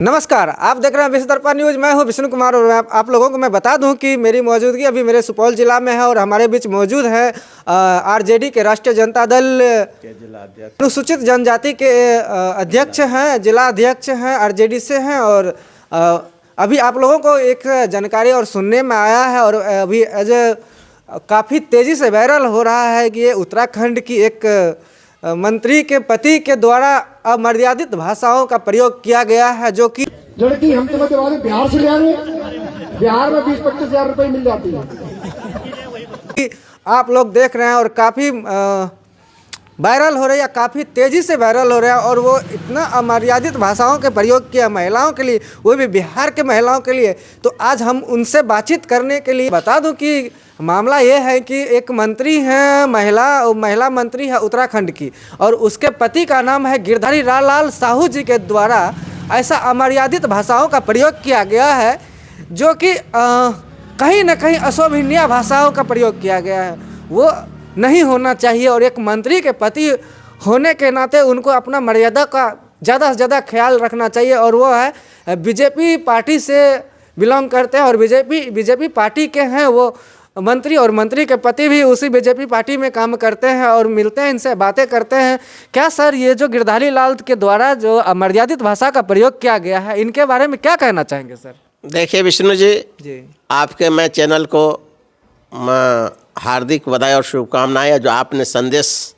नमस्कार, आप देख रहे हैं विश्व दर्पण न्यूज। मैं हूं विष्णु कुमार और आप लोगों को मैं बता दूं कि मेरी मौजूदगी अभी मेरे सुपौल जिला में है और हमारे बीच मौजूद है आरजेडी के राष्ट्रीय जनता दल के अनुसूचित जनजाति के अध्यक्ष हैं, जिला अध्यक्ष हैं, आरजेडी से हैं। और अभी आप लोगों को एक जानकारी और सुनने में आया है और अभी काफ़ी तेज़ी से वायरल हो रहा है कि ये उत्तराखंड की एक मंत्री के पति के द्वारा अमर्यादित भाषाओं का प्रयोग किया गया है, जो कि लड़की हम तुम्हें दिवा दें, बिहार से ले आए। बिहार में 20-25 हजार रुपए मिल जाती है। आप लोग देख रहे हैं और काफ़ी वायरल हो रही है, काफ़ी तेज़ी से वायरल हो रहा है। और वो इतना अमर्यादित भाषाओं के प्रयोग किया महिलाओं के लिए, वो भी बिहार के महिलाओं के लिए। तो आज हम उनसे बातचीत करने के लिए बता दूं कि मामला ये है कि एक मंत्री हैं, महिला मंत्री है उत्तराखंड की, और उसके पति का नाम है गिरधारी लाल साहू जी के द्वारा ऐसा अमर्यादित भाषाओं का प्रयोग किया गया है, जो कि कहीं ना कहीं अशोभनीय भाषाओं का प्रयोग किया गया है। वो नहीं होना चाहिए और एक मंत्री के पति होने के नाते उनको अपना मर्यादा का ज़्यादा से ज़्यादा ख्याल रखना चाहिए। और वो है बीजेपी पार्टी से बिलोंग करते हैं और बीजेपी पार्टी के हैं वो मंत्री, और मंत्री के पति भी उसी बीजेपी पार्टी में काम करते हैं और मिलते हैं, इनसे बातें करते हैं। क्या सर, ये जो गिरधारी लाल के द्वारा जो अमर्यादित भाषा का प्रयोग किया गया है, इनके बारे में क्या कहना चाहेंगे सर? देखिए विष्णु जी, आपके मैं चैनल को हार्दिक बधाई और शुभकामनाएं, जो आपने संदेश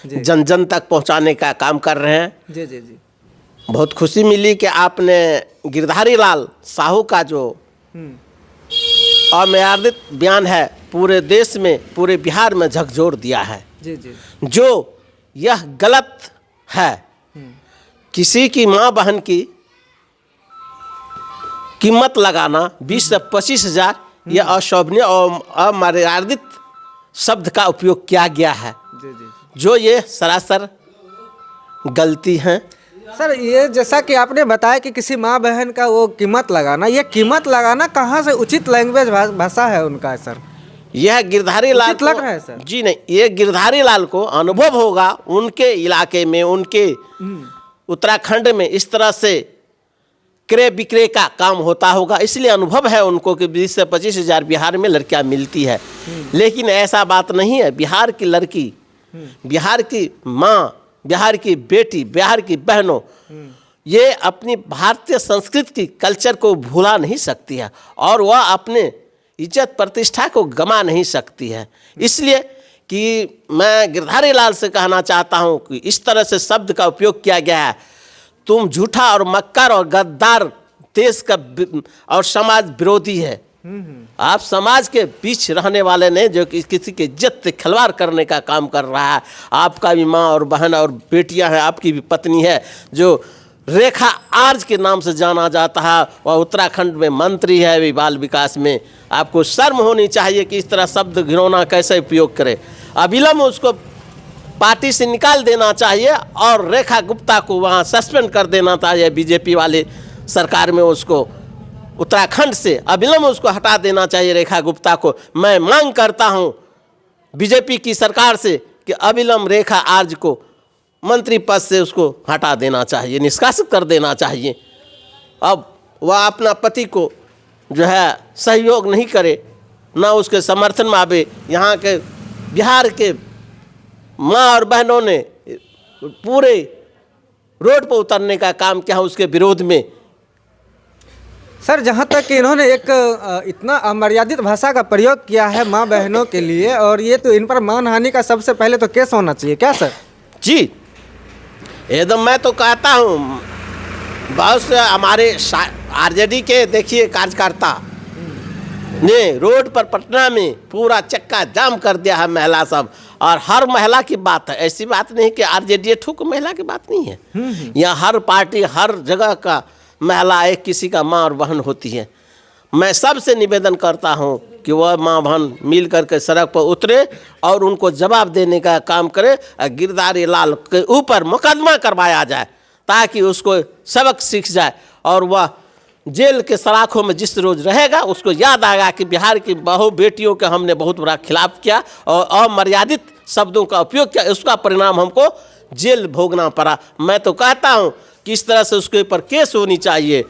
जन जन तक पहुंचाने का काम कर रहे हैं। जी जी जी, बहुत खुशी मिली कि आपने गिरधारी लाल साहू का जो अमर्यादित बयान है पूरे देश में, पूरे बिहार में झकझोर दिया है। जी जी, जो यह गलत है। किसी की माँ बहन की कीमत लगाना 20 से 25 हजार, यह अशोभनीय और अमर्यादित शब्द का उपयोग किया गया है। जी जी, जो ये सरासर गलती है सर। ये जैसा कि आपने बताया कि किसी माँ बहन का वो कीमत लगाना, ये कीमत लगाना कहाँ से उचित लैंग्वेज भाषा है उनका सर? यह गिरधारी लाल को लग रहा है सर? जी नहीं, ये गिरधारी लाल को अनुभव होगा उनके इलाके में, उनके उत्तराखंड में इस तरह से क्रय विक्रय का काम होता होगा, इसलिए अनुभव है उनको कि 20 से 25 हजार बिहार में लड़कियां मिलती है। लेकिन ऐसा बात नहीं है। बिहार की लड़की, बिहार की माँ, बिहार की बेटी, बिहार की बहनों, ये अपनी भारतीय संस्कृति की कल्चर को भुला नहीं सकती है और वह अपने इज्जत प्रतिष्ठा को गमा नहीं सकती है। इसलिए कि मैं गिरधारी लाल से कहना चाहता हूँ कि इस तरह से शब्द का उपयोग किया गया है। तुम झूठा और मक्कार और गद्दार देश का और समाज विरोधी है। आप समाज के बीच रहने वाले ने, जो कि किसी के इज्जत से खिलवाड़ करने का काम कर रहा है। आपका भी माँ और बहन और बेटियां हैं, आपकी भी पत्नी है जो रेखा आर्ज के नाम से जाना जाता है, वह उत्तराखंड में मंत्री है भी बाल विकास में। आपको शर्म होनी चाहिए कि इस तरह शब्द घिनौना कैसे उपयोग करे। अविलंब उसको पार्टी से निकाल देना चाहिए और रेखा गुप्ता को वहाँ सस्पेंड कर देना चाहिए। बीजेपी वाले सरकार में उसको उत्तराखंड से अविलंब उसको हटा देना चाहिए, रेखा गुप्ता को। मैं मांग करता हूँ बीजेपी की सरकार से कि अविलंब रेखा आर्ज को मंत्री पद से उसको हटा देना चाहिए, निष्कासित कर देना चाहिए। अब वह अपना पति को जो है सहयोग नहीं करे, ना उसके समर्थन में आवे। यहाँ के बिहार के माँ और बहनों ने पूरे रोड पर उतरने का काम किया उसके विरोध में। सर, जहाँ तक इन्होंने एक इतना अमर्यादित भाषा का प्रयोग किया है माँ बहनों के लिए, और ये तो इन पर मानहानि का सबसे पहले तो केस होना चाहिए, क्या सर? जी एकदम। मैं तो कहता हूँ बहुत से हमारे आरजेडी के देखिए कार्यकर्ता ने रोड पर पटना में पूरा चक्का जाम कर दिया है महिला सब, और हर महिला की बात है। ऐसी बात नहीं कि आरजेडी ठुक महिला की बात नहीं है। यहाँ हर पार्टी, हर जगह का महिला एक किसी का माँ और बहन होती है। मैं सबसे निवेदन करता हूँ कि वह माँ बहन मिल करके सड़क पर उतरे और उनको जवाब देने का काम करे। गिरधारी लाल के ऊपर मुकदमा करवाया जाए ताकि उसको सबक सीख जाए और वह जेल के सलाखों में जिस रोज रहेगा उसको याद आएगा कि बिहार की बहु बेटियों के हमने बहुत बड़ा खिलाफ किया और अमर्यादित शब्दों का उपयोग किया, उसका परिणाम हमको जेल भोगना पड़ा। मैं तो कहता हूँ किस तरह से उसके ऊपर केस होनी चाहिए,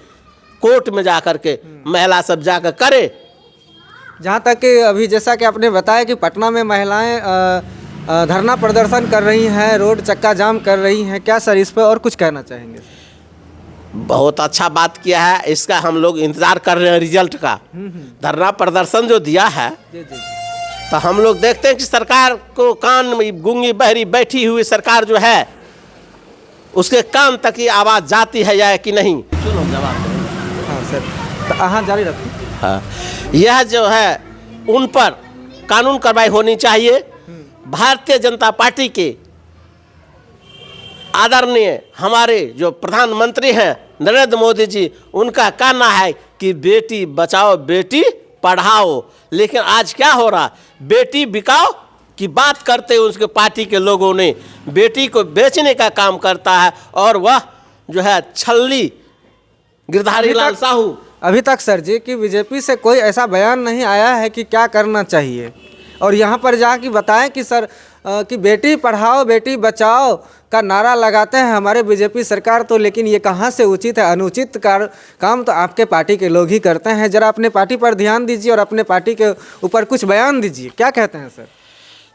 कोर्ट में जा कर के महिला सब जाकर करे। जहाँ तक कि अभी जैसा कि आपने बताया कि पटना में महिलाएं धरना प्रदर्शन कर रही हैं, रोड चक्का जाम कर रही हैं, क्या सर इस पर और कुछ कहना चाहेंगे? बहुत अच्छा बात किया है, इसका हम लोग इंतज़ार कर रहे हैं रिजल्ट का। धरना प्रदर्शन जो दिया है जी जी तो हम लोग देखते हैं कि सरकार को कान में गूंगी बहरी बैठी हुई सरकार जो है उसके कान तक ये आवाज़ जाती है या कि नहीं। सुनो जवाब दो। हाँ सर, तो हाँ जारी रखिए। हाँ, यह जो है उन पर कानून कार्रवाई होनी चाहिए। भारतीय जनता पार्टी के आदरणीय हमारे जो प्रधानमंत्री हैं नरेंद्र मोदी जी, उनका कहना है कि बेटी बचाओ बेटी पढ़ाओ, लेकिन आज क्या हो रहा, बेटी बिकाओ की बात करते हैं उसके पार्टी के लोगों ने, बेटी को बेचने का काम करता है और वह जो है छल्ली गिरधारी लाल साहू। अभी तक सर जी कि बीजेपी से कोई ऐसा बयान नहीं आया है कि क्या करना चाहिए, और यहाँ पर जाके बताएं कि सर कि बेटी पढ़ाओ बेटी बचाओ का नारा लगाते हैं हमारे बीजेपी सरकार, तो लेकिन ये कहाँ से उचित है? अनुचित काम तो आपके पार्टी के लोग ही करते हैं। जरा अपने पार्टी पर ध्यान दीजिए और अपने पार्टी के ऊपर कुछ बयान दीजिए, क्या कहते हैं सर?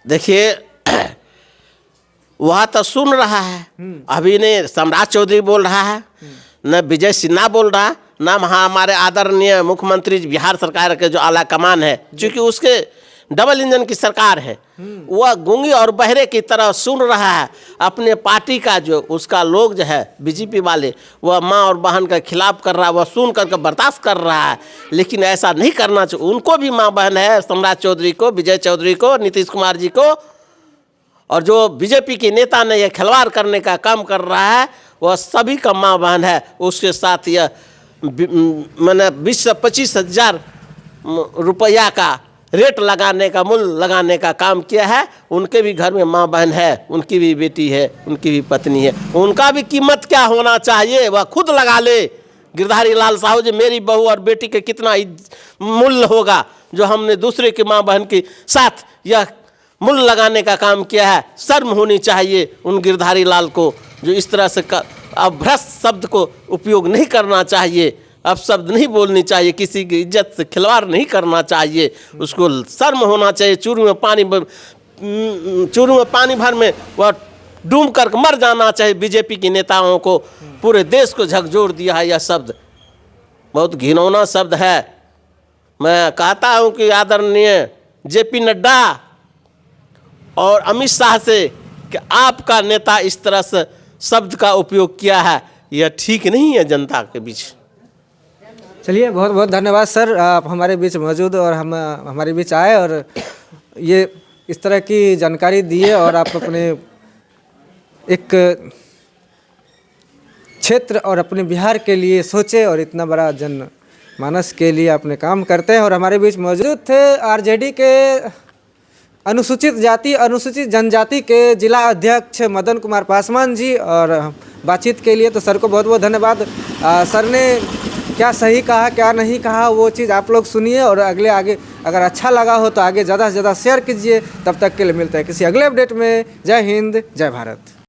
देखिए वह तो सुन रहा है, अभी ने सम्राट चौधरी बोल रहा है, न विजय सिन्हा बोल रहा, न हमारे आदरणीय मुख्यमंत्री बिहार सरकार के जो आला कमान है, चूँकि उसके डबल इंजन की सरकार है, वह गूंगी और बहरे की तरह सुन रहा है। अपने पार्टी का जो उसका लोग जो है बीजेपी वाले, वह माँ और बहन के खिलाफ कर रहा है, वह सुन करके बर्दाश्त कर रहा है, लेकिन ऐसा नहीं करना चाहिए। उनको भी माँ बहन है, सम्राट चौधरी को, विजय चौधरी को, नीतीश कुमार जी को, और जो बीजेपी के नेता ने यह खिलवाड़ करने का काम कर रहा है वह सभी का माँ बहन है। उसके साथ यह मैंने 20 से 25 हज़ार रुपया का रेट लगाने का, मूल्य लगाने का काम किया है। उनके भी घर में माँ बहन है, उनकी भी बेटी है, उनकी भी पत्नी है, उनका भी कीमत क्या होना चाहिए वह खुद लगा ले। गिरधारी लाल साहू जी, मेरी बहू और बेटी के कितना मूल्य होगा जो हमने दूसरे की माँ बहन के साथ यह मूल्य लगाने का काम किया है। शर्म होनी चाहिए उन गिरधारी लाल को, जो इस तरह से अब भ्रष्ट शब्द को उपयोग नहीं करना चाहिए, अब शब्द नहीं बोलनी चाहिए, किसी की इज्जत से खिलवाड़ नहीं करना चाहिए, उसको शर्म होना चाहिए। चूरू में पानी भर में वह डूब कर मर जाना चाहिए। बीजेपी के नेताओं को पूरे देश को झकझोर दिया है, यह शब्द बहुत घिनौना शब्द है। मैं कहता हूं कि आदरणीय जेपी नड्डा और अमित शाह से कि आपका नेता इस तरह से शब्द का उपयोग किया है, यह ठीक नहीं है जनता के बीच। चलिए, बहुत बहुत धन्यवाद सर, आप हमारे बीच मौजूद और हम हमारे बीच आए और ये इस तरह की जानकारी दिए, और आप अपने एक क्षेत्र और अपने बिहार के लिए सोचे और इतना बड़ा जन मानस के लिए अपने काम करते हैं। और हमारे बीच मौजूद थे आरजेडी के अनुसूचित जाति अनुसूचित जनजाति के जिला अध्यक्ष मदन कुमार पासवान जी, और बातचीत के लिए तो सर को बहुत बहुत धन्यवाद। सर ने क्या सही कहा क्या नहीं कहा वो चीज़ आप लोग सुनिए, और आगे अगर अच्छा लगा हो तो आगे ज़्यादा से ज़्यादा शेयर कीजिए। तब तक के लिए मिलते हैं किसी अगले अपडेट में। जय हिंद, जय भारत।